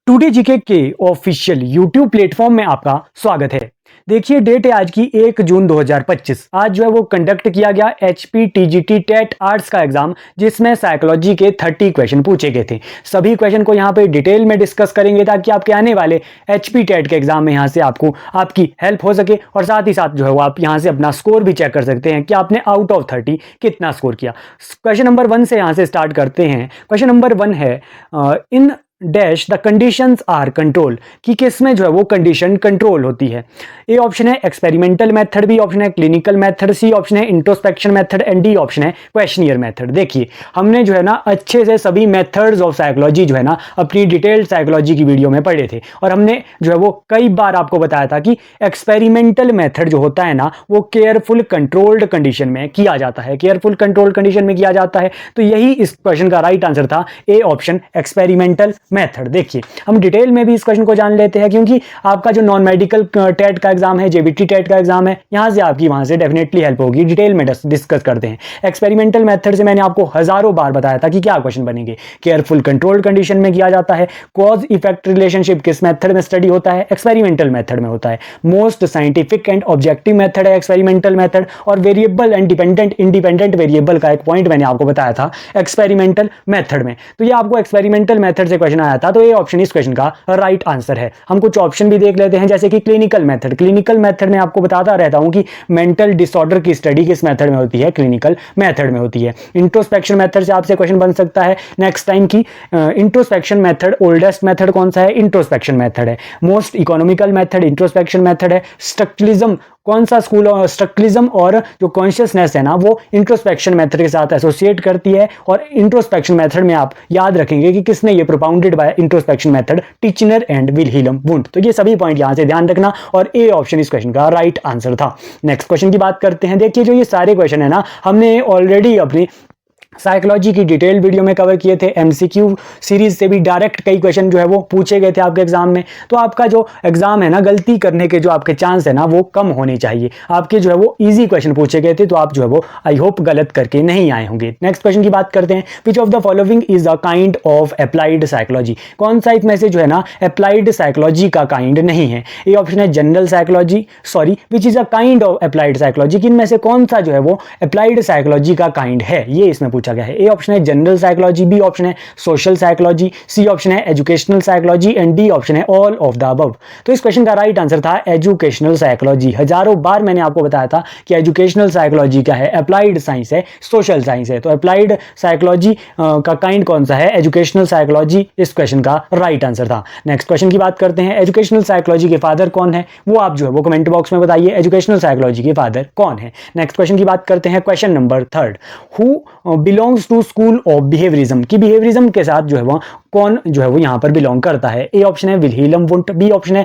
Today GK के official YouTube platform में आपका स्वागत है। देखिए डेट है आज की 1 जून 2025। आज जो है वो कंडक्ट किया गया HPTGT टेट आर्ट्स का एग्जाम, जिसमें साइकोलॉजी के 30 क्वेश्चन पूछे गए थे। सभी क्वेश्चन को यहाँ पे डिटेल में डिस्कस करेंगे ताकि आपके आने वाले HP टेट के एग्जाम में यहाँ से आपको आपकी हेल्प हो सके, और साथ ही साथ जो है वो आप यहाँ से अपना स्कोर भी चेक कर सकते हैं कि आपने आउट ऑफ 30 कितना स्कोर किया। क्वेश्चन नंबर 1 से यहाँ से स्टार्ट करते हैं। क्वेश्चन नंबर 1 है in dash the conditions are control, कि किसमें जो है वो कंडीशन कंट्रोल होती है। ए ऑप्शन है एक्सपेरिमेंटल मेथड, बी ऑप्शन है क्लिनिकल मेथड, सी ऑप्शन है introspection method and D option है क्वेश्चनियर मेथड। देखिए हमने जो है ना अच्छे से सभी मेथड्स ऑफ साइकोलॉजी जो है ना अपनी डिटेल्ड साइकोलॉजी की वीडियो में पढ़े थे, और हमने जो है वो कई बार आपको बताया था कि एक्सपेरिमेंटल मेथड जो होता है ना वो केयरफुल कंट्रोल्ड कंडीशन में किया जाता है, केयरफुल कंट्रोल्ड कंडीशन में किया जाता है। तो यही इस क्वेश्चन का राइट आंसर था, ए ऑप्शन एक्सपेरिमेंटल मेथड। देखिए हम डिटेल में भी इस क्वेश्चन को जान लेते हैं, क्योंकि आपका जो नॉन मेडिकल टेट का एग्जाम है, जेबीटी टेट का एग्जाम है, यहां से आपकी वहां से डेफिनेटली हेल्प होगी। डिटेल में डिस्कस करते हैं। एक्सपेरिमेंटल मेथड से मैंने आपको हजारों बार बताया था कि क्या क्वेश्चन बनेंगे। केयरफुल कंट्रोल्ड कंडीशन में किया जाता है। कॉज इफेक्ट रिलेशनशिप किस मेथड में स्टडी होता है? एक्सपेरिमेंटल मेथड में होता है। Most scientific and objective method है एक्सपेरिमेंटल मेथड, और variable and dependent independent variable का एक पॉइंट मैंने आपको बताया था एक्सपेरिमेंटल मेथड में। तो ये आपको एक्सपेरिमेंटल मेथड से क्वेश्चन आया था, तो ये ऑप्शन इस क्वेश्चन का राइट आंसर है। हम कुछ ऑप्शन भी देख लेते हैं, जैसे कि क्लिनिकल मेथड। क्लिनिकल मेथड में आपको बताता रहता हूं कि मेंटल डिसऑर्डर की स्टडी किस मेथड में होती है? क्लिनिकल मेथड में होती है। इंट्रोस्पेक्शन मेथड से आपसे क्वेश्चन बन सकता है नेक्स्ट टाइम की इंट्रोस्पेक्शन मेथड ओल्डेस्ट मेथड कौन सा है? इंट्रोस्पेक्शन मेथड है। Most economical method introspection method है। स्ट्रक्चरलिज्म कौन सा स्कूल और स्ट्रक्चरलिज्म और जो कॉन्शियसनेस है ना वो इंट्रोस्पेक्शन मेथड के साथ एसोसिएट करती है, और इंट्रोस्पेक्शन मेथड में आप याद रखेंगे कि किसने ये propounded bye introspection method? Titchener and Wilhelm wound. तो ये सभी पॉइंट यहां से ध्यान रखना, और ए ऑप्शन इस क्वेश्चन का राइट आंसर था। नेक्स्ट क्वेश्चन की बात करते हैं। देखिए जो ये सारे क्वेश्चन है ना हमने ऑलरेडी अपनी साइकोलॉजी की डिटेल वीडियो में कवर किए थे। एमसीक्यू सीरीज से भी डायरेक्ट कई क्वेश्चन जो है वो पूछे गए थे आपके एग्जाम में। तो आपका जो एग्जाम है ना गलती करने के जो आपके चांस है ना वो कम होने चाहिए। आपके जो है वो इजी क्वेश्चन पूछे गए थे, तो आप जो है वो आई होप गलत करके नहीं आए होंगे। नेक्स्ट क्वेश्चन की बात करते हैं। विच of the following is a kind of applied psychology? कौन सा इसमें से जो है ना अप्लाइड साइकोलॉजी का काइंड नहीं है? ए ऑप्शन है general psychology, sorry which is a kind of applied psychology, कि इनमें से कौन सा जो है वो अप्लाइड साइकोलॉजी का काइंड है, ये इसमें पूछा गया है। ए ऑप्शन है जनरल साइकोलॉजी, बी ऑप्शन है सोशल साइकोलॉजी, सी ऑप्शन है educational psychology and D option है ऑल ऑफ द अबव। तो इस क्वेश्चन का राइट आंसर था एजुकेशनल साइकोलॉजी। हजारों बार मैंने आपको बताया था कि एजुकेशनल साइकोलॉजी क्या है? अप्लाइड साइंस है, सोशल साइंस है। तो अप्लाइड साइकोलॉजी का काइंड कौन सा है? एजुकेशनल साइकोलॉजी इस क्वेश्चन का राइट आंसर था। नेक्स्ट क्वेश्चन की बात करते हैं। एजुकेशनल साइकोलॉजी के फादर कौन है? वो आप जो है वो कमेंट बॉक्स में बताइए एजुकेशनल साइकोलॉजी के फादर कौन है। नेक्स्ट क्वेश्चन की बात करते हैं। Question number 3, who belongs to school of behaviourism, की बिहेवियरिज्म के साथ जो है वो कौन जो है वो यहां पर बिलोंग करता है? ए ऑप्शन है विल्हेल्म वुंट, बी ऑप्शन है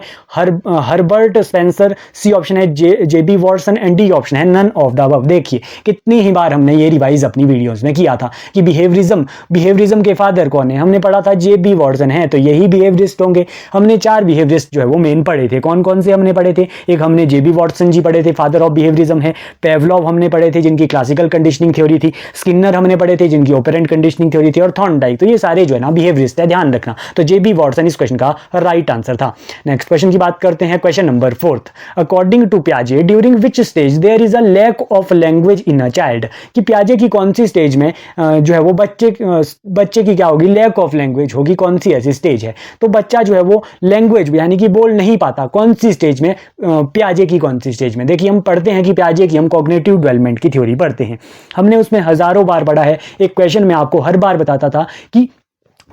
हर्बर्ट स्पेंसर, सी ऑप्शन है जेबी वॉटसन एंड डी ऑप्शन है नन ऑफ द अबव। देखिए कितनी ही बार हमने ये रिवाइज अपनी वीडियोस में किया था कि बिहेवियरिज्म के फादर कौन है? हमने पढ़ा था जेबी वॉटसन है, तो यही बिहेवियरिस्ट होंगे। हमने 4 बिहेवियरिस्ट जो है वो मेन पढ़े थे। कौन कौन से हमने पढ़े थे? एक हमने जेबी वॉटसन जी पढ़े थे, फादर ऑफ बिहेवियरिज्म है। पेवलॉव हमने पढ़े थे जिनकी क्लासिकल कंडीशनिंग थ्योरी थी। स्किनर हमने पढ़े थे जिनकी ऑपरेंट कंडीशनिंग थ्योरी थी, और थॉर्नडाइक। तो ये सारे जो है ना बिहेवियरिस्ट है, ध्यान रखना। तो जेबी वॉटसन इस क्वेश्चन का राइट आंसर था। नेक्स्ट क्वेश्चन की बात करते हैं। क्वेश्चन नंबर 4, अकॉर्डिंग टू पियाजे during which stage there is a lack of language in a child, कि पियाजे की कौन सी स्टेज में जो है वो बच्चे की क्या होगी? लैक ऑफ लैंग्वेज होगी। कौन सी ऐसी स्टेज है? तो बच्चा जो है वो लैंग्वेज यानी कि बोल नहीं पाता। कौन सी स्टेज में? पियाजे की कौन सी स्टेज में? देखिए हम पढ़ते हैं कि पियाजे की हम कॉग्निटिव डेवलपमेंट की थ्योरी पढ़ते हैं, हमने उसमें हजारों बार पढ़ा है। एक क्वेश्चन में आपको हर बार बताता था कि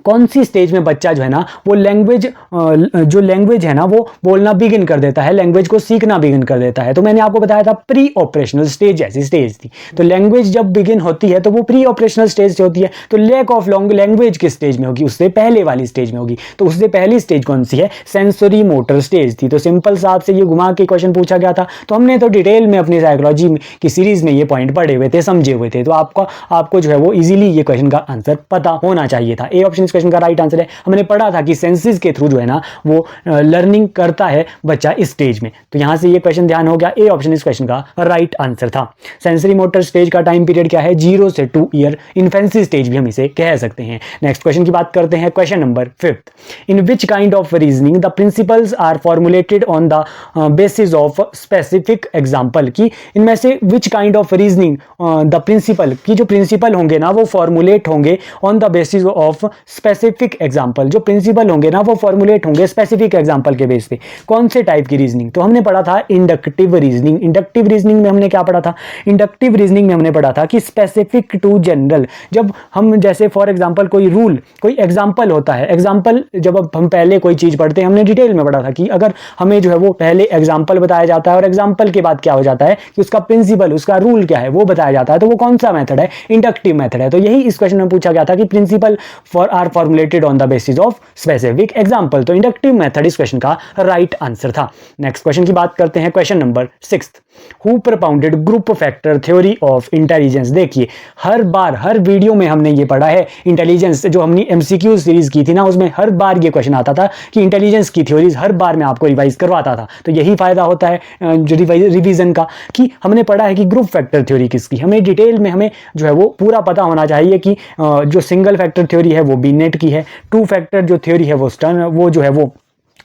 कौन सी स्टेज में बच्चा जो है ना वो लैंग्वेज है ना वो बोलना बिगिन कर देता है, लैंग्वेज को सीखना बिगिन कर देता है। तो मैंने आपको बताया था प्री ऑपरेशनल स्टेज ऐसी स्टेज थी। तो लैंग्वेज जब बिगिन होती है तो वो प्री ऑपरेशनल स्टेज से होती है। तो लैक ऑफ लैंग्वेज किस स्टेज में होगी? उससे पहले वाली स्टेज में होगी। तो उससे पहली स्टेज कौन सी है? सेंसरी मोटर स्टेज थी। तो सिंपल सा आपसे ये घुमा के क्वेश्चन पूछा गया था, तो हमने तो डिटेल में अपनी साइकोलॉजी की सीरीज में ये पॉइंट पढ़े हुए थे, समझे हुए थे। तो आपको जो है वो इजीली ये क्वेश्चन का आंसर पता होना चाहिए था। ए ऑप्शन इस क्वेश्चन का राइट आंसर है। हमने पढ़ा था कि सेंसेस के थ्रू जो है ना वो लर्निंग करता है बच्चा इस स्टेज में, तो यहां से ये क्वेश्चन ध्यान हो गया, ए ऑप्शन इस क्वेश्चन का राइट आंसर था। सेंसरी मोटर स्टेज का टाइम पीरियड क्या है, 0 से 2 ईयर, इन्फेंसी स्टेज भी हम इसे कह सकते हैं। नेक्स्ट क्वेश्चन की बात करते हैं, question number 5th, in which kind of reasoning the principles are formulated on the basis of specific example, की इनमें से which kind of reasoning the principle की जो प्रिंसिपल होंगे ना वो फॉर्मुलेट होंगे on the basis of specific example, जो प्रिंसिपल होंगे ना वो फॉर्मुलेट होंगे स्पेसिफिक एग्जाम्पल के बेस पे। कौन से टाइप की रीजनिंग, तो हमने पढ़ा था इंडक्टिव रीजनिंग। इंडक्टिव रीजनिंग में हमने क्या पढ़ा था, इंडक्टिव रीजनिंग में हमने पढ़ा था कि स्पेसिफिक टू जनरल, जब हम जैसे फॉर एग्जांपल कोई रूल, कोई एग्जांपल होता है, एग्जांपल जब हम पहले कोई चीज पढ़ते हैं हमने डिटेल में पढ़ा था कि अगर हमें जो है वो पहले एग्जांपल बताया जाता है और एग्जांपल के बाद क्या हो जाता है कि उसका प्रिंसिपल, उसका रूल क्या है वो बताया जाता है, तो वो कौन सा मेथड है, इंडक्टिव मेथड है। तो यही इस क्वेश्चन में पूछा गया था कि principle are formulated on the basis of specific example, तो इंडक्टिव मेथड इस क्वेश्चन का राइट आंसर था। नेक्स्ट क्वेश्चन की बात करते हैं, question number 6th, who propounded group factor theory of intelligence. देखिए हर बार हर वीडियो में हमने ये पढ़ा है, इंटेलिजेंस जो हमने एमसीक्यू सीरीज की थी ना उसमें हर बार ये क्वेश्चन आता था कि इंटेलिजेंस की थ्योरीज हर बार मैं आपको रिवाइज करवाता था। तो यही फायदा होता है जो रिवीजन का कि हमने पढ़ा है कि ग्रुप फैक्टर थ्योरी किसकी, हमें डिटेल में हमें जो है वो पूरा पता होना चाहिए कि जो सिंगल फैक्टर थ्योरी है वो बीनेट की है, टू फैक्टर जो थ्योरी है वो वो जो है वो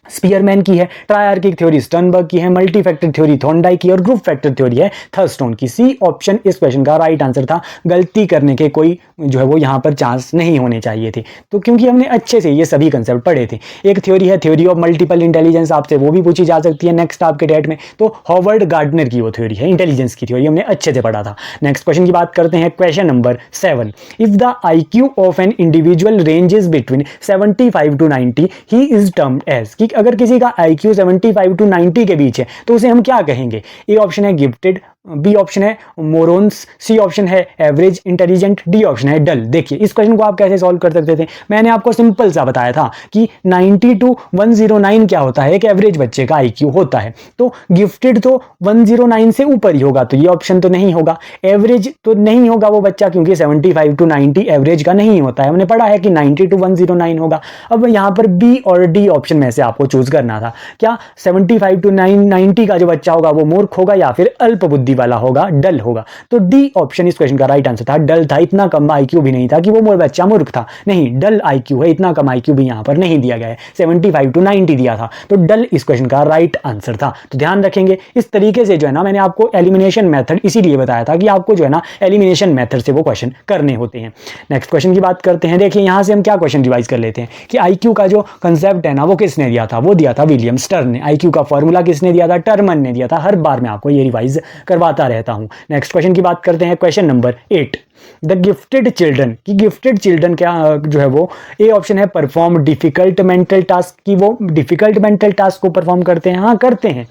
स्पीयरमैन की है, ट्रायआर्किक थ्योरी स्टर्नबर्ग की है, मल्टी फैक्टर थ्योरी थॉर्नडाइक की और ग्रुप फैक्टर थ्योरी है थर्स्टोन की। सी ऑप्शन इस क्वेश्चन का राइट आंसर था। गलती करने के कोई जो है वो यहाँ पर चांस नहीं होने चाहिए थे, तो क्योंकि हमने अच्छे से ये सभी कंसेप्ट पढ़े थे। एक थ्योरी है थ्योरी ऑफ मल्टीपल इंटेलिजेंस, आपसे वो भी पूछी जा सकती है नेक्स्ट आपके डेट में, तो हॉवर्ड गार्डनर की वो थ्योरी है, इंटेलिजेंस की थ्योरी हमने अच्छे से पढ़ा था। नेक्स्ट क्वेश्चन की बात करते हैं, question number 7, if the IQ of an individual ranges between 75 to 90 he is termed as, कि अगर किसी का IQ 75 to 90 के बीच है तो उसे हम क्या कहेंगे। ए ऑप्शन है गिफ्टेड, बी ऑप्शन है मोरॉन्स, सी ऑप्शन है एवरेज इंटेलिजेंट, डी ऑप्शन है डल। देखिए इस क्वेश्चन को आप कैसे सॉल्व कर सकते थे, मैंने आपको सिंपल सा बताया था कि 90 to 109 क्या होता है, एक एवरेज बच्चे का IQ होता है, तो गिफ्टेड तो 109 से ऊपर ही होगा, तो ये ऑप्शन तो नहीं होगा। एवरेज तो नहीं होगा वो बच्चा क्योंकि 75 to 90 एवरेज का नहीं होता है, हमने पढ़ा है कि 90 to 109 होगा। अब यहाँ पर बी और डी ऑप्शन में से आपको चूज करना था, क्या 75 to 90 का जो बच्चा होगा वो मूर्ख होगा या फिर अल्प बुद्धि वाला होगा, डल होगा। तो डी ऑप्शन इस क्वेश्चन का राइट आंसर था। डल था, इतना कम IQ भी नहीं था कि वो बच्चा मूर्ख था, नहीं डल IQ है, इतना कम IQ भी यहां पर नहीं दिया गया है, 75 to 90 दिया था, तो डल इस क्वेश्चन का राइट आंसर था। तो ध्यान रखेंगे इस तरीके से जो है ना, मैंने आपको एलिमिनेशन मेथड इसीलिए बताया था कि आपको जो है ना एलिमिनेशन मेथड से वो क्वेश्चन करने होते हैं। नेक्स्ट क्वेश्चन की बात करते हैं, देखिए यहां से हम क्या क्वेश्चन रिवाइज कर लेते हैं कि IQ का जो कंसेप्ट है ना वो किसने दिया था, वो दिया था विलियम स्टर्न ने। IQ का फॉर्मूला किसने दिया था, टर्मन ने दिया था। हर बार मैं आपको ये रिवाइज करवाता रहता हूं। नेक्स्ट क्वेश्चन की बात करते हैं, question number 8, the gifted children, की गिफ्टेड चिल्ड्रन क्या जो है वो, ए ऑप्शन है परफॉर्म डिफिकल्ट मेंटल टास्क, की वो डिफिकल्ट मेंटल टास्क को परफॉर्म करते हैं, हाँ करते हैं,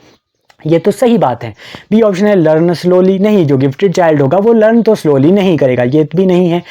ये तो सही बात है। बी ऑप्शन है लर्न स्लोली, नहीं जो गिफ्टेड चाइल्ड होगा वो लर्न तो स्लोली नहीं करेगा, ये भी नहीं है।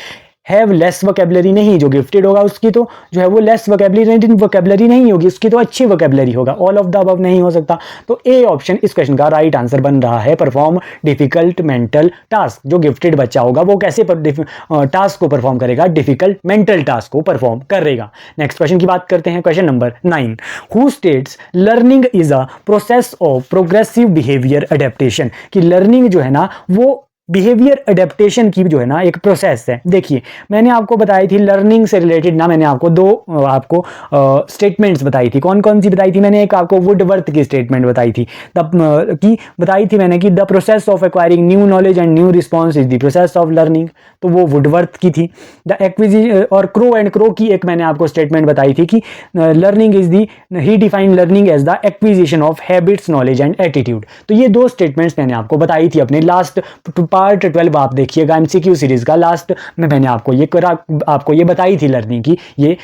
हैव लेस वोकेबलरी, नहीं जो गिफ्टेड होगा उसकी तो जो है वो लेस वोकेबलरी नहीं होगी, उसकी तो अच्छी वोकेबलरी होगा। ऑल ऑफ द अबव नहीं हो सकता, तो ए ऑप्शन इस क्वेश्चन का राइट आंसर बन रहा है, परफॉर्म डिफिकल्ट मेंटल टास्क। जो गिफ्टेड बच्चा होगा वो कैसे टास्क को परफॉर्म करेगा, डिफिकल्ट मेंटल टास्क को परफॉर्म करेगा। नेक्स्ट क्वेश्चन की बात करते हैं, question number 9, who states learning is a process of progressive behaviour adaptation, कि लर्निंग जो है ना वो बिहेवियर अडेप्टेशन की जो है ना एक प्रोसेस है। देखिए मैंने आपको बताई थी लर्निंग से रिलेटेड ना, मैंने आपको दो आपको स्टेटमेंट्स बताई थी। कौन कौन सी बताई थी मैंने, एक आपको वुडवर्थ की स्टेटमेंट बताई थी, बताई थी मैंने कि the process of acquiring new knowledge and new response is the process of learning, तो वो वुडवर्थ की थी। द एक्विजिशन और क्रो एंड क्रो की एक मैंने आपको स्टेटमेंट बताई थी कि learning is the, he defined learning as the acquisition of habits knowledge and attitude. तो ये दो स्टेटमेंट्स मैंने आपको बताई थी अपने लास्ट पार्ट 12 आप देखिएगा MCQ सीरीज का, लास्ट में मैंने आपको ये बताई थी लर्निंग की ये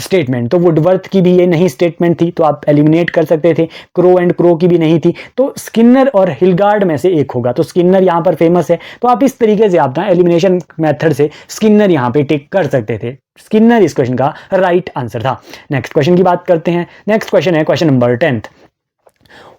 स्टेटमेंट। तो वुडवर्थ की भी ये नहीं स्टेटमेंट थी, तो आप एलिमिनेट कर सकते थे। क्रो एंड क्रो की भी नहीं थी, तो स्किनर और हिलगार्ड में से एक होगा। तो स्किनर यहां पर फेमस है, तो आप इस तरीके से आप ना एलिमिनेशन मेथड से स्किनर यहां पे टिक कर सकते थे। स्किनर इस क्वेश्चन का राइट आंसर था। नेक्स्ट क्वेश्चन की बात करते हैं, नेक्स्ट क्वेश्चन है question number 10,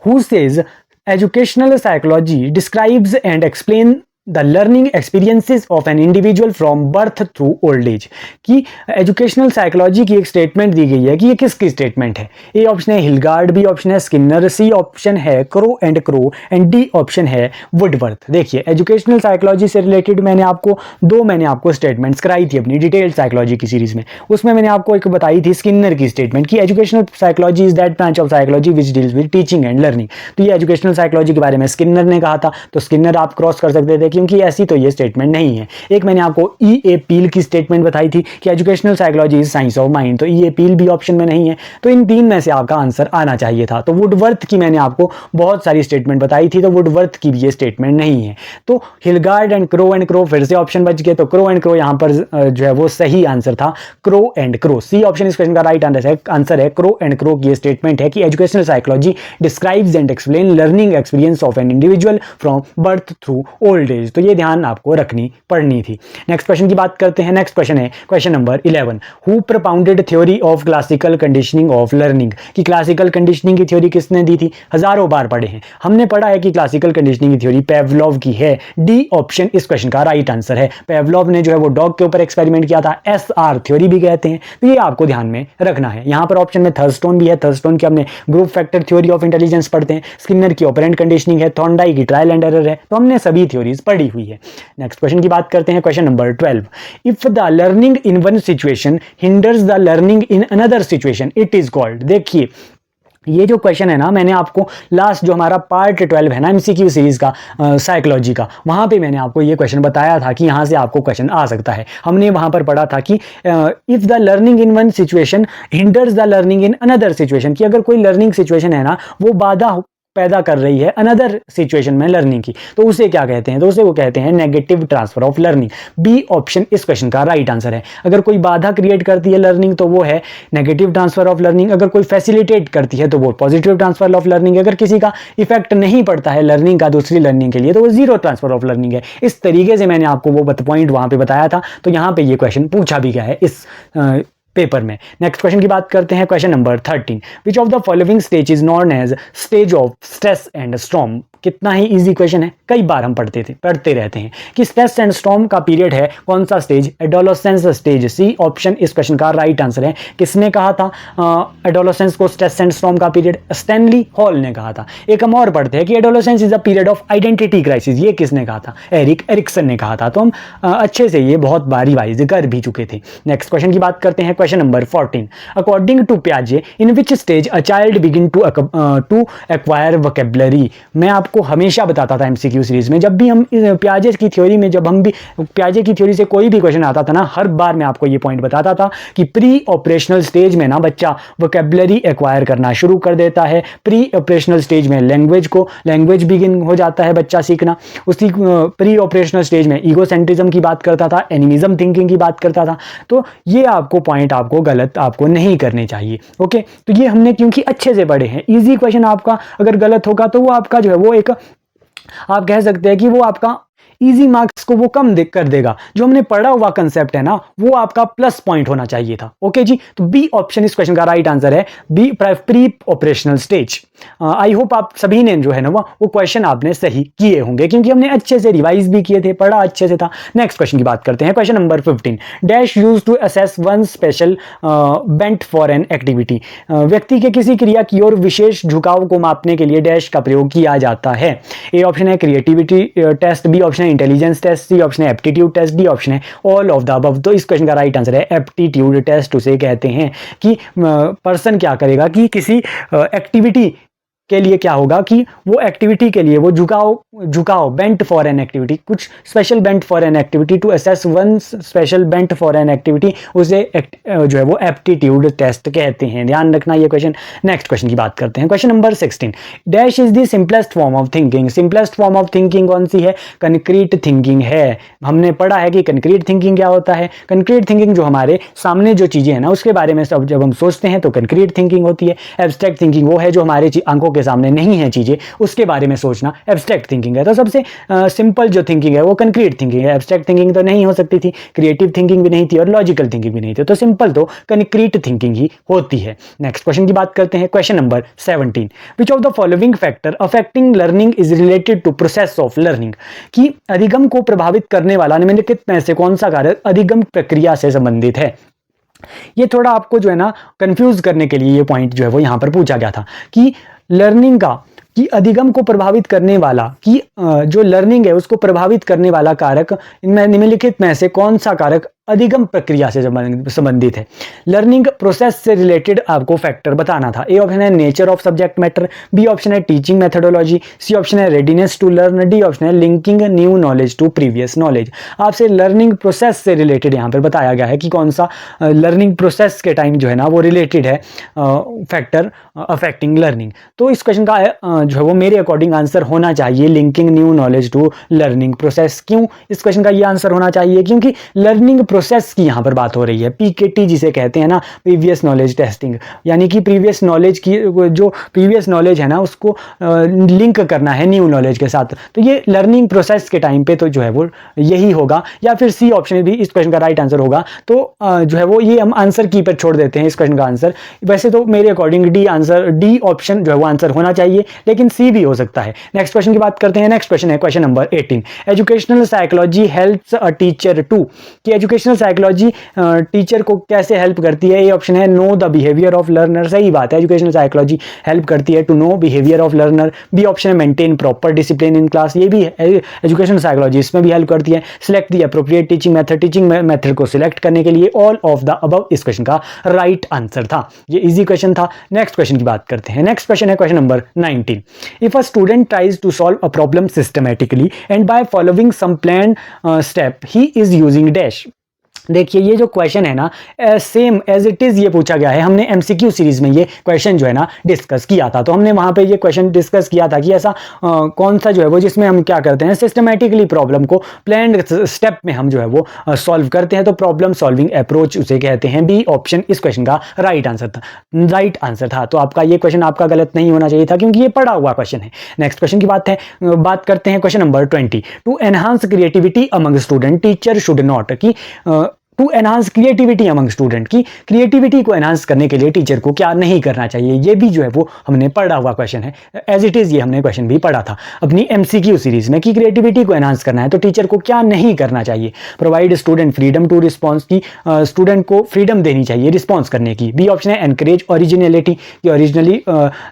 who says educational psychology describes and explain the learning experiences of an individual from birth through old as. कि एजुकेशनल साइकोलॉजी की एक स्टेटमेंट दी गई है कि ये किसकी स्टेटमेंट है। ए ऑप्शन है हिलगार्ड, बी ऑप्शन है स्किनर, सी ऑप्शन है क्रो एंड डी ऑप्शन है वुडवर्थ। देखिए एजुकेशनल साइकोलॉजी से रिलेटेड मैंने आपको स्टेटमेंट्स कराई थी अपनी डिटेल्ड साइकोलॉजी की सीरीज में। उसमें मैंने आपको एक बताई थी स्किनर की स्टेटमेंट कि educational psychology is that branch of psychology which deals with teaching and learning. तो ये एजुकेशनल साइकोलॉजी के बारे में स्किनर ने कहा था, तो स्किनर आप क्रॉस कर सकते थे क्योंकि ऐसी तो ये स्टेटमेंट नहीं है। एक मैंने आपको ई ए पील की स्टेटमेंट बताई थी कि educational psychology is science of mind, तो ई ए पील भी ऑप्शन में नहीं है। तो इन तीन में से आपका आंसर आना चाहिए था। तो वुडवर्थ की मैंने आपको बहुत सारी स्टेटमेंट बताई थी, तो वुडवर्थ की भी ये स्टेटमेंट नहीं है। तो हिलगार्ड एंड क्रो फिर से ऑप्शन बच गए, तो क्रो एंड क्रो यहां पर जो है वो सही आंसर था, Crow and Crow. C option इस क्वेश्चन का राइट आंसर है। क्रो एंड क्रो की स्टेटमेंट है कि educational psychology describes and explain learning experience of an individual from birth through old age. तो ये ध्यान आपको रखनी पड़नी थी। नेक्स्ट क्वेश्चन की बात करते हैं। नेक्स्ट क्वेश्चन है question number 11। Who propounded theory of classical conditioning of learning. कि क्लासिकल कंडीशनिंग की थ्योरी किसने दी थी, हजारों बार पढ़े हैं हमने, पढ़ा है कि क्लासिकल कंडीशनिंग की थ्योरी पेवलोव की है। डी ऑप्शन इस क्वेश्चन का राइट आंसर है। पेवलोव ने जो है वो डॉग के ऊपर एक्सपेरिमेंट किया था, SR थ्योरी भी कहते हैं। तो ये आपको ध्यान में रखना है। यहां पर ऑप्शन में थर्स्टोन भी है, थर्स्टोन की हमने group factor theory of intelligence पढ़ते हैं। स्किनर की ऑपरेंट कंडीशनिंग है, थॉर्नडाई की ट्रायल एंड एरर है। तो हमने सभी थ्योरीज पढ़ी हुई है। नेक्स्ट क्वेश्चन की बात करते हैं, question number 12। If the learning in one situation hinders the learning in another situation it is called. देखिए ये जो क्वेश्चन है ना, मैंने आपको लास्ट जो हमारा पार्ट 12 है ना MCQ सीरीज का साइकोलॉजी का, वहां पे मैंने आपको ये क्वेश्चन बताया था कि यहां से आपको क्वेश्चन आ सकता है। हमने वहां पर पढ़ा था कि if the learning in one situation hinders the learning in another situation, कि अगर कोई लर्निंग सिचुएशन है ना वो बाधा पैदा कर रही है अनदर सिचुएशन में लर्निंग की, तो उसे क्या कहते हैं, तो उसे वो कहते हैं negative transfer of learning. B option इस क्वेश्चन का राइट आंसर है। अगर कोई बाधा क्रिएट करती है लर्निंग तो वो है नेगेटिव ट्रांसफर ऑफ लर्निंग। अगर कोई फैसिलिटेट करती है तो वो पॉजिटिव ट्रांसफर ऑफ लर्निंग। अगर किसी का इफेक्ट नहीं पड़ता है लर्निंग का दूसरी लर्निंग के लिए तो वो जीरो ट्रांसफर ऑफ लर्निंग है। इस तरीके से मैंने आपको वो पॉइंट वहां पे बताया था। तो यहां पे ये क्वेश्चन पूछा भी गया है इस पेपर में। नेक्स्ट क्वेश्चन की बात करते हैं, question number 13। Which of the following stage is known as stage of stress and storm. कितना ही इजी क्वेश्चन है, कई बार हम पढ़ते रहते हैं कि स्ट्रेस एंड स्टॉर्म का पीरियड है कौन सा stage, adolescence stage. C option इस क्वेश्चन का राइट आंसर है। किसने कहा था एडोलेसेंस को स्ट्रेस एंड स्टॉर्म का पीरियड, स्टैनली हॉल ने कहा था। एक हम और पढ़ते हैं कि adolescence is a period of identity crisis. ये किसने कहा था, एरिक एरिक्सन ने कहा था। तो हम अच्छे से ये बहुत बार रिवाइज कर भी चुके थे। नेक्स्ट क्वेश्चन की बात करते हैं, क्वेश्चन नंबर 14। अकॉर्डिंग टू पियाजे in which stage a child begin to acquire vocabulary. मैं आपको हमेशा बताता था MCQ सीरीज में, जब भी हम पियाजे की थ्योरी में, जब हम भी पियाजे की थ्योरी से कोई भी क्वेश्चन आता था ना, हर बार मैं आपको ये पॉइंट बताता था कि प्री ऑपरेशनल स्टेज में ना बच्चा वोकैबुलरी एक्वायर करना शुरू कर देता है। प्री ऑपरेशनल स्टेज में लैंग्वेज बिगिन हो जाता है बच्चा सीखना। उसी प्री ऑपरेशनल स्टेज में ईगोसेंट्रिज्म की बात करता था, एनिमिज्म थिंकिंग की बात करता था। तो ये आपको पॉइंट आपको गलत आपको नहीं करने चाहिए। ओके, तो ये हमने क्योंकि अच्छे से पढ़े हैं। इजी क्वेश्चन आपका अगर गलत होगा तो वो आपका जो है वो एक आप कह सकते हैं कि वो आपका इजी मार्क्स को वो कम कर देगा। जो हमने पढ़ा हुआ कंसेप्ट है ना वो आपका प्लस पॉइंट होना चाहिए था। ओके जी, तो बी ऑप्शन इस क्वेश्चन का राइट आंसर है, B pre operational stage. I hope आप सभी ने जो है ना वो क्वेश्चन आपने सही किए होंगे क्योंकि हमने अच्छे से रिवाइज भी किए थे, पढ़ा अच्छे से था। नेक्स्ट क्वेश्चन की बात करते हैं, question number 15। Dash use to assess one special bent for an activity. व्यक्ति के किसी क्रिया की ओर विशेष झुकाव को मापने के लिए डैश का प्रयोग किया जाता है। ए ऑप्शन है क्रिएटिविटी टेस्ट, बी ऑप्शन है इंटेलिजेंस टेस्ट, सी ऑप्शन है एप्टीट्यूड टेस्ट, डी ऑप्शन है ऑल ऑफ द अबव। तो इस क्वेश्चन का राइट आंसर है एप्टीट्यूड टेस्ट। उसे कहते हैं कि पर्सन क्या करेगा कि किसी एक्टिविटी के लिए क्या होगा कि वो एक्टिविटी के लिए वो झुकाव बेंट फॉर एन एक्टिविटी, कुछ special bent for an activity, to assess one special bent for an activity, उसे जो है वो एप्टीट्यूड टेस्ट कहते हैं। ध्यान रखना ये क्वेश्चन। नेक्स्ट क्वेश्चन की बात करते हैं, question number 16। Dash is the simplest form of thinking. Simplest form of thinking कौन सी है, कंक्रीट थिंकिंग है। हमने पढ़ा है कि कंक्रीट थिंकिंग क्या होता है। कंक्रीट थिंकिंग जो हमारे सामने जो चीजें हैं ना उसके बारे में जब हम सोचते हैं तो कंक्रीट थिंकिंग होती है। एब्स्ट्रैक्ट थिंकिंग वो है जो हमारे आंखों के सामने नहीं है चीज़ें, उसके बारे में सोचना एब्स्ट्रैक्ट थिंकिंग है। तो सबसे सिंपल जो थिंकिंग है वो कंक्रीट थिंकिंग है। एब्स्ट्रैक्ट थिंकिंग तो नहीं हो सकती थी, क्रिएटिव थिंकिंग भी नहीं थी और लॉजिकल थिंकिंग भी नहीं थी, तो सिंपल तो कंक्रीट थिंकिंग ही होती है। नेक्स्ट क्वेश्चन की बात करते हैं, question number 17, which of the following factor affecting learning is related to process of learning, कि अधिगम को प्रभावित करने वाला निम्नलिखित में से कौन सा कारक अधिगम प्रक्रिया से संबंधित है। ये थोड़ा आपको जो है ना कंफ्यूज करने के लिए ये पॉइंट जो है वो यहां पर पूछा गया था कि लर्निंग का, कि अधिगम को प्रभावित करने वाला, कि जो लर्निंग है उसको प्रभावित करने वाला कारक इनमें निम्नलिखित में से कौन सा कारक अधिगम प्रक्रिया से संबंधित है। लर्निंग प्रोसेस से रिलेटेड आपको फैक्टर बताना था। ए ऑप्शन है nature of subject matter, B option है टीचिंग मेथोडोलॉजी, सी ऑप्शन है readiness to learn, D option है linking new knowledge to previous knowledge. आपसे लर्निंग प्रोसेस से रिलेटेड यहाँ पर बताया गया है कि कौन सा लर्निंग प्रोसेस के टाइम जो है ना वो रिलेटेड है फैक्टर अफेक्टिंग लर्निंग। तो इस क्वेश्चन का जो है वो मेरे अकॉर्डिंग आंसर होना चाहिए linking new knowledge to learning process. क्यों इस क्वेश्चन का ये आंसर होना चाहिए? क्योंकि लर्निंग प्रोसेस की यहां पर बात हो रही है। पीकेटी जिसे कहते हैं ना, प्रीवियस नॉलेज टेस्टिंग, यानी कि प्रीवियस नॉलेज की जो प्रीवियस नॉलेज है ना उसको लिंक करना है न्यू नॉलेज के साथ। तो ये लर्निंग प्रोसेस के टाइम पे तो जो है वो यही होगा, या फिर सी ऑप्शन भी इस क्वेश्चन का राइट आंसर होगा। तो जो है वो ये हम आंसर की पर छोड़ देते हैं इस क्वेश्चन का आंसर। वैसे तो मेरे अकॉर्डिंग डी ऑप्शन जो है वो आंसर होना चाहिए, लेकिन सी भी हो सकता है। नेक्स्ट क्वेश्चन की बात करते हैं। नेक्स्ट क्वेश्चन है question number 18, educational psychology helps a teacher to, कि एजुकेशनल साइकोलॉजी टीचर को कैसे हेल्प करती है। ए ऑप्शन है know the behaviour of learner, सही बात है, एजुकेशनल साइकोलॉजी हेल्प करती है to know behaviour of learner. B option है maintain proper discipline in class, ये भी एजुकेशनल साइकोलॉजी इसमें भी हेल्प करती है। Select the appropriate teaching method, teaching method को सिलेक्ट करने के लिए ऑल ऑफ द अबव इस क्वेश्चन का राइट आंसर था। ये इजी क्वेश्चन था। नेक्स्ट क्वेश्चन की बात करते हैं। नेक्स्ट क्वेश्चन है question number 19, if a student tries to solve a problem systematically and by following some plan step he is using dash. देखिए ये जो क्वेश्चन है ना सेम एज इट इज ये पूछा गया है। हमने एमसीक्यू सीरीज में ये क्वेश्चन जो है ना डिस्कस किया था, तो हमने वहां पे ये क्वेश्चन डिस्कस किया था कि ऐसा कौन सा जो है वो जिसमें हम क्या करते हैं सिस्टमैटिकली प्रॉब्लम को प्लान्ड स्टेप में हम जो है वो सॉल्व करते हैं, तो प्रॉब्लम सॉल्विंग अप्रोच उसे कहते हैं। बी ऑप्शन इस क्वेश्चन का राइट आंसर था। तो आपका ये क्वेश्चन आपका गलत नहीं होना चाहिए था, क्योंकि ये पढ़ा हुआ क्वेश्चन है। नेक्स्ट क्वेश्चन की बात करते हैं question number 20, to enhance creativity among student teacher should not, की to enhance creativity among student, की क्रिएटिविटी को एनहांस करने के लिए टीचर को क्या नहीं करना चाहिए। ये भी जो है वो हमने पढ़ा हुआ क्वेश्चन है, एज इट इज ये हमने क्वेश्चन भी पढ़ा था अपनी एमसीक्यू सीरीज में, कि क्रिएटिविटी को एनहांस करना है तो टीचर को क्या नहीं करना चाहिए। Provide student freedom to response, की स्टूडेंट को फ्रीडम देनी चाहिए रिस्पॉन्स करने की। बी ऑप्शन है एनकरेज ओरिजिनलिटी, की ओरिजिनली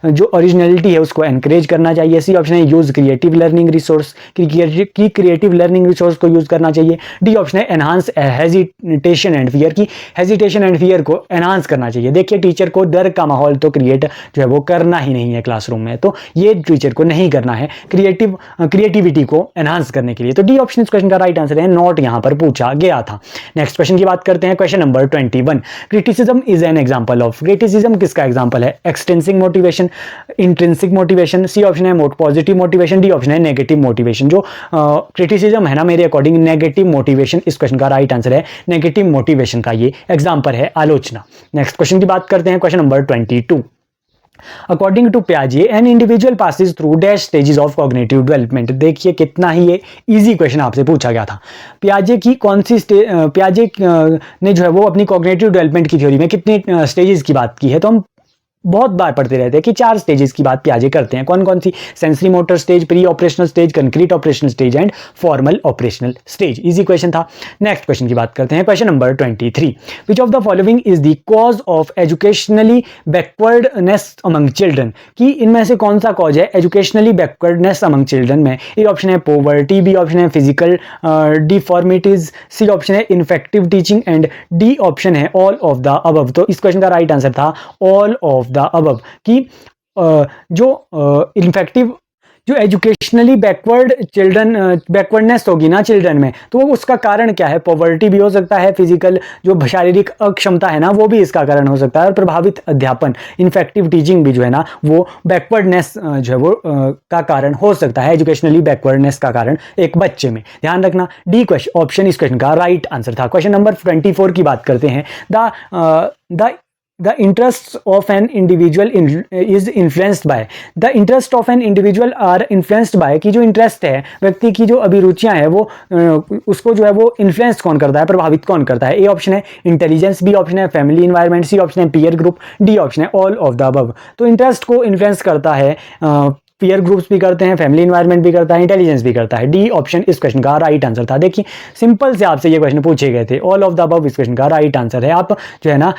जो ओरिजिनलिटी है उसको एनकरेज करना चाहिए। सी ऑप्शन है यूज क्रिएटिव लर्निंग रिसोर्स, की क्रिएटिव लर्निंग रिसोर्स को यूज करना चाहिए। डी ऑप्शन है एनहांस हेजिटेशन एंड फियर, की हेजिटेशन एंड फियर को एनहांस करना चाहिए। देखिए टीचर को डर का माहौल तो क्रिएट जो है वो करना ही नहीं है क्लासरूम में, तो ये टीचर को नहीं करना है क्रिएटिविटी को एनहांस करने के लिए। तो डी ऑप्शन इस क्वेश्चन का राइट आंसर है, नॉट यहां पर पूछा गया था। नेक्स्ट क्वेश्चन की बात करते हैं question number 21, criticism is an example of, criticism किसका एग्जांपल है। Extrinsic motivation, intrinsic motivation, C option है पॉजिटिव मोटिवेशन, डी ऑप्शन है नेगेटिव मोटिवेशन। जो क्रिटिसिज्म है ना मेरे अकॉर्डिंग नेगेटिव मोटिवेशन इस क्वेश्चन का राइट आंसर है। नेगेटिव मोटिवेशन का ये एग्जांपल है आलोचना। नेक्स्ट क्वेश्चन की बात करते हैं क्वेश्चन नंबर 22, अकॉर्डिंग टू पियाजे an individual passes through dash stages of cognitive development. देखिए कितना ही ये इजी क्वेश्चन आपसे पूछा गया था। पियाजे की कौन सी पियाजे ने जो है वो अपनी कॉग्निटिव डेवलपमेंट की थ्योरी में कितनी स्टेजेस की बात की है, तो हम बहुत बार पढ़ते रहते हैं कि 4 स्टेजेस की बात पियाजे करते हैं। कौन कौन सी, sensory motor stage, pre operational stage, concrete operational stage and formal operational stage. Easy question था। नेक्स्ट क्वेश्चन की बात करते हैं question number 23, which of the following is the cause of educationally backwardness among children, कि इनमें से कौन सा कॉज है एजुकेशनली बैकवर्डनेस अमंग चिल्ड्रन में। ए ऑप्शन है पोवर्टी, बी ऑप्शन है फिजिकल डिफॉर्मिटीज, सी ऑप्शन है ineffective teaching and D option है ऑल ऑफ द अबव। तो इस क्वेश्चन का राइट आंसर था ऑल ऑफ द अबव, कि जो इन्फेक्टिव जो एजुकेशनली बैकवर्डनेस होगी ना चिल्ड्रन में, तो उसका कारण क्या है। पॉवर्टी भी हो सकता है, फिजिकल जो शारीरिक अक्षमता है ना वो भी इसका कारण हो सकता है, और प्रभावित अध्यापन इनफेक्टिव टीचिंग भी जो है ना वो बैकवर्डनेस जो है वो का कारण हो सकता है, एजुकेशनली बैकवर्डनेस का कारण एक बच्चे में। ध्यान रखना डी ऑप्शन इस क्वेश्चन का राइट आंसर था। क्वेश्चन नंबर 24 की बात करते हैं। The the interest of an individual is influenced by, the interest of an individual are influenced by, कि जो इंटरेस्ट है व्यक्ति की, जो अभिरुचियां हैं वो उसको जो है वो इन्फ्लुएंस कौन करता है, प्रभावित कौन करता है। ए ऑप्शन है इंटेलिजेंस, बी ऑप्शन है फैमिली इन्वायरमेंट, सी ऑप्शन है पीयर ग्रुप, डी ऑप्शन है ऑल ऑफ द अबव। तो इंटरेस्ट को इन्फ्लुएंस करता है पीयर ग्रुप्स भी करते हैं, फैमिली इन्वायरमेंट भी करता है, इंटेलिजेंस भी करता है। डी ऑप्शन इस क्वेश्चन का राइट आंसर था। देखिए सिंपल से आपसे ये क्वेश्चन पूछे गए थे, ऑल ऑफ द अबव इस क्वेश्चन का राइट आंसर है। आप जो है ना,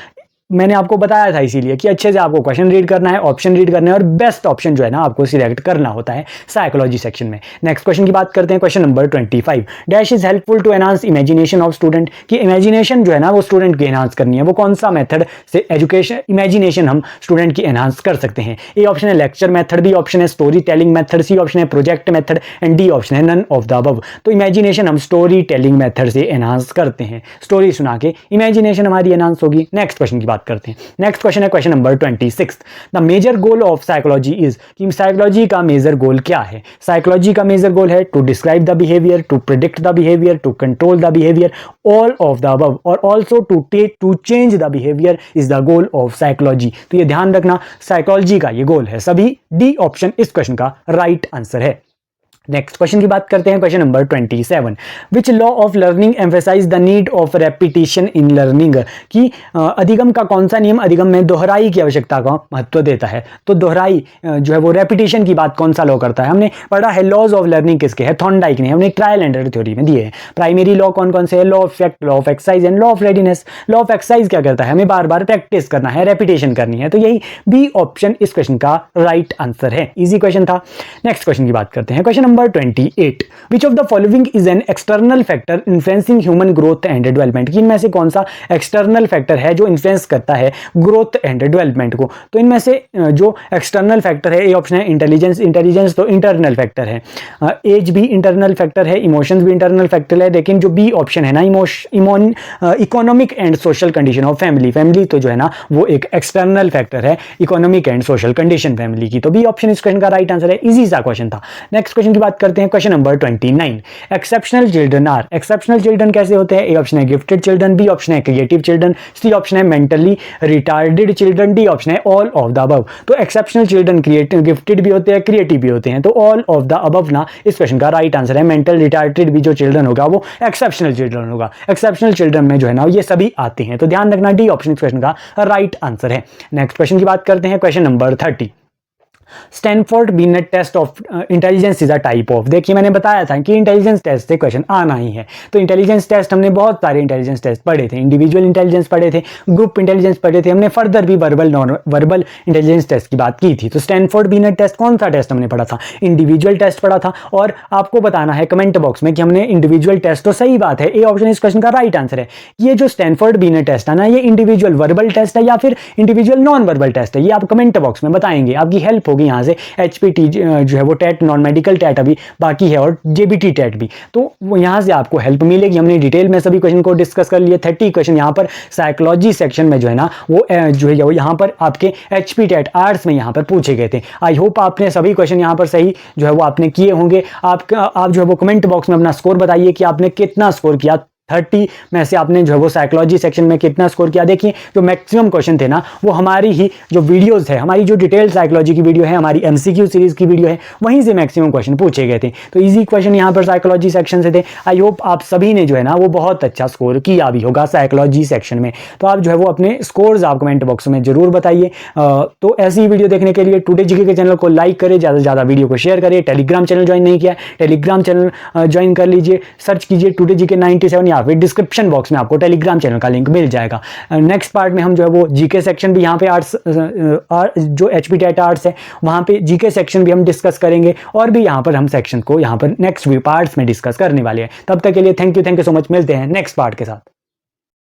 मैंने आपको बताया था इसीलिए कि अच्छे से आपको क्वेश्चन रीड करना है, ऑप्शन रीड करना है और बेस्ट ऑप्शन जो है ना आपको सिलेक्ट करना होता है साइकोलॉजी सेक्शन में। नेक्स्ट क्वेश्चन की बात करते हैं, question number 25। Dash is helpful to enhance imagination of student, कि इमेजिनेशन जो है ना वो स्टूडेंट की एनहांस करनी है, वो कौन सा मेथड से एजुकेशन इमेजिनेशन हम स्टूडेंट की एनहांस कर सकते हैं। ए ऑप्शन है लेक्चर मेथड, बी ऑप्शन है story telling method, C option है project method and D option है नन ऑफ द अबव। तो इमेजिनेशन हम स्टोरी टेलिंग मेथड से एनहांस करते हैं, स्टोरी सुना के इमेजिनेशन हमारी एनहांस होगी। नेक्स्ट क्वेश्चन की बात करते हैं। नेक्स्ट क्वेश्चन है question number 26। The major goal of psychology is, कि साइकोलॉजी का मेजर गोल क्या है। साइकोलॉजी का मेजर गोल है to describe the behaviour, to predict the behaviour, to control the behaviour, all of the above, और also to change the behaviour is the goal of psychology. तो ये ध्यान रखना, psychology का ये गोल है। सभी डी ऑप्शन इस क्वेश्चन का राइट आंसर है। नेक्स्ट क्वेश्चन की बात करते हैं, question number 27। Which law of learning emphasize the need of repetition in learning, कि अधिगम का कौन सा नियम अधिगम में दोहराई की आवश्यकता का महत्व देता है। तो दोहराई जो है वो रेपिटेशन की बात कौन सा लॉ करता है। हमने पढ़ा है लॉज ऑफ लर्निंग किसके है, थॉर्नडाइक ने, हमने ट्रायल एंड एरर थ्योरी में दिए हैं। प्राइमरी लॉ कौन कौन से है, law of effect, law of exercise and law of readiness. Law of exercise क्या करता है, हमें बार बार प्रैक्टिस करना है, रेपिटेशन करनी है। तो यही बी ऑप्शन इस क्वेश्चन का राइट आंसर है, इजी क्वेश्चन था। नेक्स्ट क्वेश्चन की बात करते हैं, question number 28। Which of the following is an external factor influencing human growth and development, कि इनमें से कौन सा एक्सटर्नल फैक्टर है जो इन्फ्लुएंस करता है ग्रोथ एंड डेवलपमेंट को। तो इनमें से जो एक्सटर्नल फैक्टर है, ए ऑप्शन है इंटेलिजेंस, इंटेलिजेंस तो इंटरनल फैक्टर है, एज भी इंटरनल फैक्टर है, इमोशंस भी इंटरनल फैक्टर है, लेकिन जो बी ऑप्शन है ना economic and social condition of family, family तो जो है ना वो एक एक्सटर्नल फैक्टर है, economic and social condition family की। तो बी ऑप्शन इस क्वेश्चन का राइट आंसर है, इजी सा क्वेश्चन था। नेक्स्ट क्वेश्चन की बात करते हैं, question number 29। Exceptional children are, exceptional children कैसे होते हैं। ए ऑप्शन है गिफ्टेड चिल्ड्रन, बी ऑप्शन है क्रिएटिव चिल्ड्रन, सी ऑप्शन है mentally retarded children, D option है ऑल ऑफ द अबव। तो एक्सेप्शनल चिल्ड्रन गिफ्टेड भी होते हैं, क्रिएटिव भी होते हैं, तो ऑल ऑफ द अबव ना इस क्वेश्चन का राइट आंसर है। मेंटल रिटार्डेड भी जो चिल्ड्रन होगा वो एक्सेप्शनल चिल्ड्रन होगा। एक्सेप्शनल चिल्ड्रन में जो है ना ये सभी आते हैं, तो ध्यान रखना डी ऑप्शन इस क्वेश्चन का राइट आंसर है। नेक्स्ट क्वेश्चन की बात करते हैं, question number 30। Stanford Binet test of intelligence is a type of, देखिए मैंने बताया था कि इंटेलिजेंस टेस्ट से क्वेश्चन आना ही है। तो इंटेलिजेंस टेस्ट हमने बहुत सारे इंटेलिजेंस टेस्ट पढ़े थे, इंडिविजुअल इंटेलिजेंस पढ़े थे, ग्रुप इंटेलिजेंस पढ़े थे, हमने फर्दर भी वर्बल इंटेलिजेंस टेस्ट की बात की थी। तो स्टैनफोर्ड बिनेट टेस्ट कौन सा टेस्ट हमने पढ़ा था, इंडिविजुअल टेस्ट पढ़ा था। और आपको बताना है कमेंट बॉक्स में कि हमने इंडिविजुअल टेस्ट, तो सही बात है, ए ऑप्शन इस क्वेश्चन का राइट आंसर है। ये जो स्टैनफोर्ड बिनेट टेस्ट है ना, ये इंडिविजुअल वर्बल टेस्ट है या फिर इंडिविजुअल नॉन वर्बल टेस्ट है, ये आप कमेंट बॉक्स में बताएंगे, आपकी हेल्प होगी। यहाँ से HPT जो है वो टेट, नॉन मेडिकल टेट अभी बाकी है, और JBT टेट भी, तो वो यहाँ से आपको हेल्प मिलेगी। हमने डिटेल में सभी क्वेश्चन को डिस्कस कर लिए। 30 क्वेश्चन यहाँ पर साइकोलॉजी सेक्शन में जो है ना वो जो है वो यहाँ पर आपके HP टेट आर्ट्स में यहाँ पर पूछे गए थे। आई होप आपने सभी क्वेश्चन यहाँ पर सही जो है वो आपने किए होंगे। आप जो है वो कमेंट बॉक्स में अपना स्कोर बताइए कि आपने कितना स्कोर किया। 30 में से आपने जो है वो साइकोलॉजी सेक्शन में कितना स्कोर किया। देखिए जो मैक्सिमम क्वेश्चन थे ना वो हमारी ही जो वीडियोस है, हमारी जो डिटेल साइकोलॉजी की वीडियो है, हमारी MCQ सीरीज की वीडियो है, वहीं से मैक्सिमम क्वेश्चन पूछे गए थे। तो इजी क्वेश्चन यहाँ पर साइकोलॉजी सेक्शन से थे। आई होप आप सभी ने जो है ना वो बहुत अच्छा स्कोर किया भी होगा साइकोलॉजी सेक्शन में। तो आप जो है वो अपने स्कोर्स आप कमेंट बॉक्स में जरूर बताइए। तो ऐसी वीडियो देखने के लिए टुडे जीके के चैनल को लाइक करें, ज़्यादा से ज़्यादा वीडियो को शेयर करिए। टेलीग्राम चैनल ज्वाइन नहीं किया, टेलीग्राम चैनल ज्वाइन कर लीजिए, सर्च कीजिए टुडे जीके 97 या फिर डिस्क्रिप्शन बॉक्स में आपको टेलीग्राम चैनल का लिंक मिल जाएगा। नेक्स्ट पार्ट में हम जो है वो जीके सेक्शन भी यहाँ पे आर्ट्स जो HP टेट आर्ट्स है वहाँ पे जीके सेक्शन भी हम डिस्कस करेंगे, और भी यहाँ पर हम सेक्शन को यहाँ पर नेक्स्ट पार्ट्स में डिस्कस करने वाले हैं। तब तक के लिए थैंक यू सो मच। मिलते हैं नेक्स्ट पार्ट के साथ।